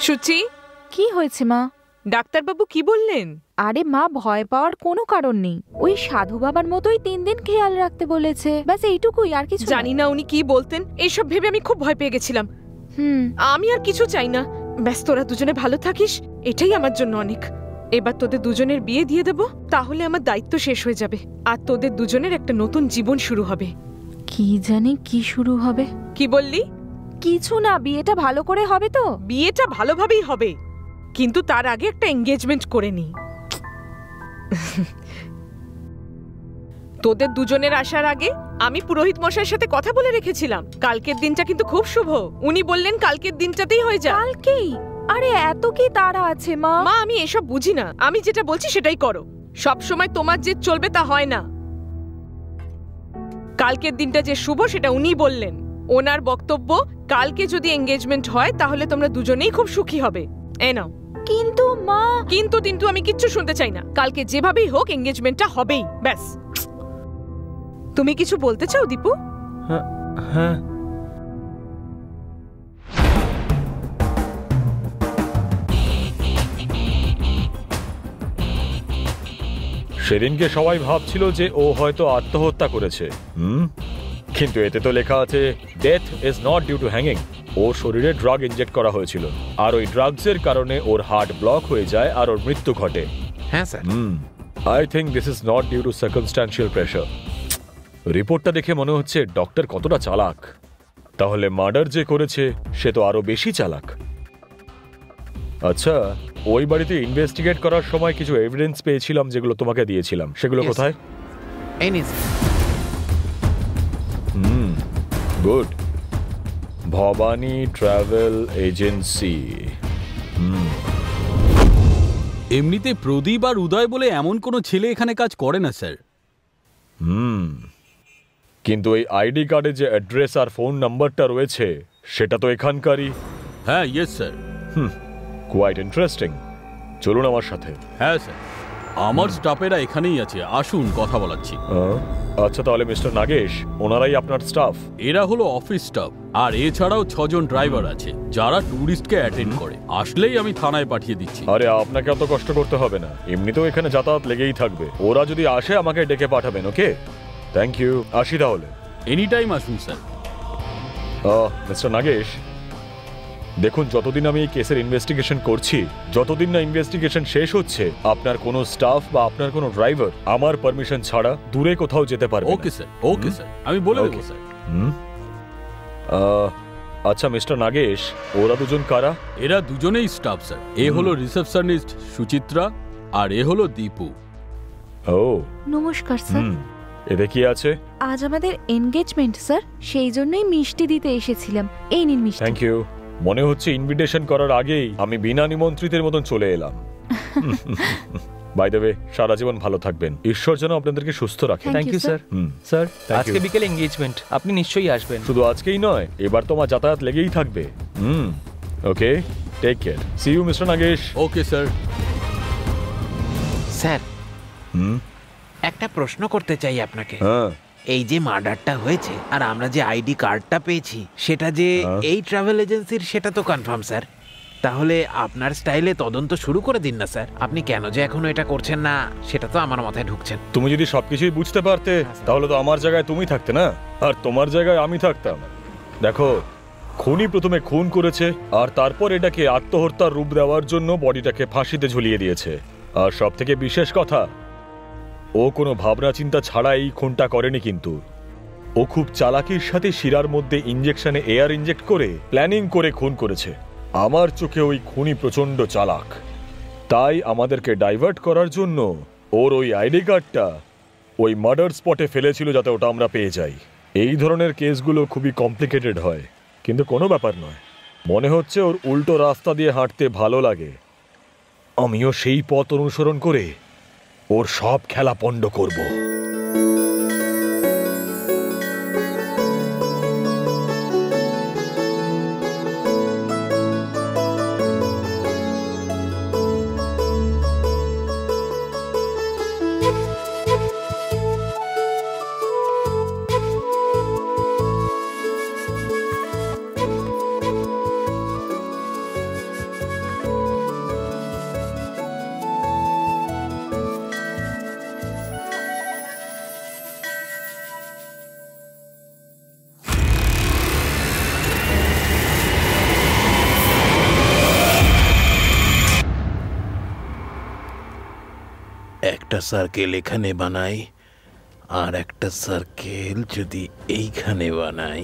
সুচি, কি হয়েছে মা? ডাক্তারবাবু কি বললেন? আরে মা, ভয় পাওয়ার কোনো কারণ নেই। ওই সাধু বাবার মতোই 3 দিন খেয়াল রাখতে বলেছে, ব্যাস এইটুকুই, আর কিছু জানি না উনি কি বলতেন। এইসব ভেবে আমি খুব ভয় পেয়ে গেছিলাম। আমি আর কিছু চাই না, ব্যাস তোরা দুজনে ভালো থাকিস, এটাই আমার জন্য অনেক। এবার তোদের দুজনের বিয়ে দিয়ে দেব, তাহলে আমার দায়িত্ব শেষ হয়ে যাবে আর তোদের দুজনের একটা নতুন জীবন শুরু হবে। কি জানি কি শুরু হবে। কি বললি? কিছু না, বিয়েটা ভালো করে হবে তো? বিয়েটা ভালোভাবেই হবে, কিন্তু তার আগে একটা এনগেজমেন্ট করে নি। তোদের দুজনের আসার আগে আমি পুরোহিত মশাইয়ের সাথে কথা বলে রেখেছিলাম। কালকের দিনটা কিন্তু খুব শুভ। উনি বললেন কালকের দিনটাতেই হয়ে যায়। কালকেই? আরে এত কি তাড়া আছে মা? মা, আমি এসব বুঝি না, আমি যেটা বলছি সেটাই করো। সব সময় তোমার যে চলবে তা হয় না। কালকের দিনটা যে শুভ সেটা উনি বললেন। ওনার বক্তব্য, কালকে যদি এনগেজমেন্ট হয় তাহলে তোমরা দুজনেই খুব সুখী হবে। এ নাও। কিন্তু মা। কিন্তু আমি কিচ্ছু শুনতে চাই না। কালকে যেভাবেই হোক এনগেজমেন্টটা হবেই, ব্যাস। তুমি কিছু বলতে চাও দীপু? হ্যাঁ, সেদিনকে সবাই ভাবছিল যে ও হয়তো আত্মহত্যা করেছে, কিন্তু এতে তো লেখা আছে death is not due to hanging. ওর শরীরে ড্রাগ ইনজেক্ট করা হয়েছিল, আর ওই ড্রাগসের কারণে ওর হার্ট ব্লক হয়ে যায় আর ওর মৃত্যু ঘটে। হ্যাঁ sir. I think this is not due to circumstantial pressure. রিপোর্টটা দেখে মনে হচ্ছে ডক্টর কতটা চালাক। তাহলে মার্ডার যে করেছে সে তো আরো বেশি চালাক। আচ্ছা, ওই বাড়িতে ইনভেস্টিগেট করার সময় কিছু এভিডেন্স পেয়েছিলাম যেগুলো তোমাকে দিয়েছিলাম, সেগুলো কোথায়? এই নিন। গুড। Bhabani travel agency. এমনিতে প্রদীপ আর উদয় বলে এমন কোনো ছেলে এখানে কাজ করে না স্যার। কিন্তু এই আইডি কার্ডে যে অ্যাড্রেস আর ফোন নাম্বারটা রয়েছে সেটা তো এখানকারই। হ্যাঁ, ইয়েস স্যার। Quite interesting. চলুন আমার সাথে। হ্যাঁ স্যার, আমার স্টাফেরা এখানেই আছে, আসুন কথা বলাচ্ছি। আচ্ছা, তাহলে মিস্টার নাগেশ, ওনারাই আপনার স্টাফ? এরা হলো অফিস স্টাফ, আর এছাড়াও 6 জন ড্রাইভার আছে যারা ট্যুরিস্টকে অ্যাটেন্ড করে। আসলেই আমি থানায় পাঠিয়ে দিচ্ছি। আরে আপনাকে অত কষ্ট করতে হবে না, এমনিতেও এখানে যাতায়াত লেগেই থাকবে। ওরা যদি আসে আমাকে ডেকে পাঠাবেন। ওকে, থ্যাংক ইউ। আসি তাহলে। এনি টাইম আসুন স্যার। মিস্টার নাগেশ, দেখুন, যতদিন আমি এই কেসের ইনভেস্টিগেশন করছি, যতদিন না ইনভেস্টিগেশন শেষ হচ্ছে, আপনার কোনো স্টাফ বা আপনার কোনো ড্রাইভার আমার পারমিশন ছাড়া দূরে কোথাও যেতে পারবে না। ওকে স্যার, ওকে স্যার, আমি বলে দেবো স্যার। আচ্ছা মিস্টার নাগেশ, ওরা দুজন কারা? এরা দুজনেই স্টাফ স্যার। এ হলো রিসেপশনিস্ট সুচিত্রা, আর এ হলো দীপু। ও নমস্কার স্যার। এতে কি আছে? আজ আমাদের এনগেজমেন্ট স্যার, সেই জন্যই মিষ্টি দিতে এসেছিলাম। এই নিন মিষ্টি। Thank you. মনে হচ্ছে ইনভিটেশন করার আগেই আমি বিনা নিমন্ত্রিতের মতন চলে এলাম। বাই দ্য ওয়ে, সারা জীবন ভালো থাকবেন, ঈশ্বর যেন আপনাদেরকে সুস্থ রাখে। Thank you sir. স্যার, আজকে বিকেল এনগেজমেন্ট, আপনি নিশ্চয়ই আসবেন। শুধু আজকেই নয়, এবার তো আমার যাতায়াত লেগেই থাকবে। Okay, take care. See you mister Nagesh. Okay sir. Sir, একটা প্রশ্ন করতে চাই আপনাকে। হ্যাঁ। এই যে মার্ডারটা হয়েছে আর আমরা যে আইডি কার্ডটা পেয়েছি সেটা যে এই ট্রাভেল এজেন্সির, সেটা তো কনফার্ম স্যার। তাহলে আপনার স্টাইলে তদন্ত শুরু করে দিন না স্যার। আপনি কেন যে এখনো এটা করছেন না সেটা তো আমার মাথায় ঢুকছেন। তুমি যদি সবকিছুই বুঝতে পারতে তাহলে তো আমার জায়গায় তুমি থাকতে না, আর তোমার জায়গায় আমি থাকতাম। দেখো, খুনি প্রথমে খুন করেছে আর তারপর এটাকে আত্মহত্যার রূপ দেওয়ার জন্য বডিটাকে ফাঁসিতে ঝুলিয়ে দিয়েছে। আর সব থেকে বিশেষ কথা, ও কোনো ভাবনা চিন্তা ছাড়া এই খুনটা করেনি, কিন্তু ও খুব চালাকির সাথে শিরার মধ্যে ইনজেকশনে এয়ার ইনজেক্ট করে প্ল্যানিং করে খুন করেছে। আমার চোখে ওই খুনি প্রচন্ড চালাক, তাই আমাদেরকে ডাইভার্ট করার জন্য ওর ওই আইডি কার্ডটা ওই মার্ডার স্পটে ফেলেছিল যাতে ওটা আমরা পেয়ে যাই। এই ধরনের কেসগুলো খুবই কমপ্লিকেটেড হয়, কিন্তু কোনো ব্যাপার নয়। মনে হচ্ছে ওর উল্টো রাস্তা দিয়ে হাঁটতে ভালো লাগে। আমিও সেই পথ অনুসরণ করে ওর সব খেলা পণ্ড করব। একটা সার্কেল এখানে বানাই আর একটা সার্কেল যদি এইখানে বানাই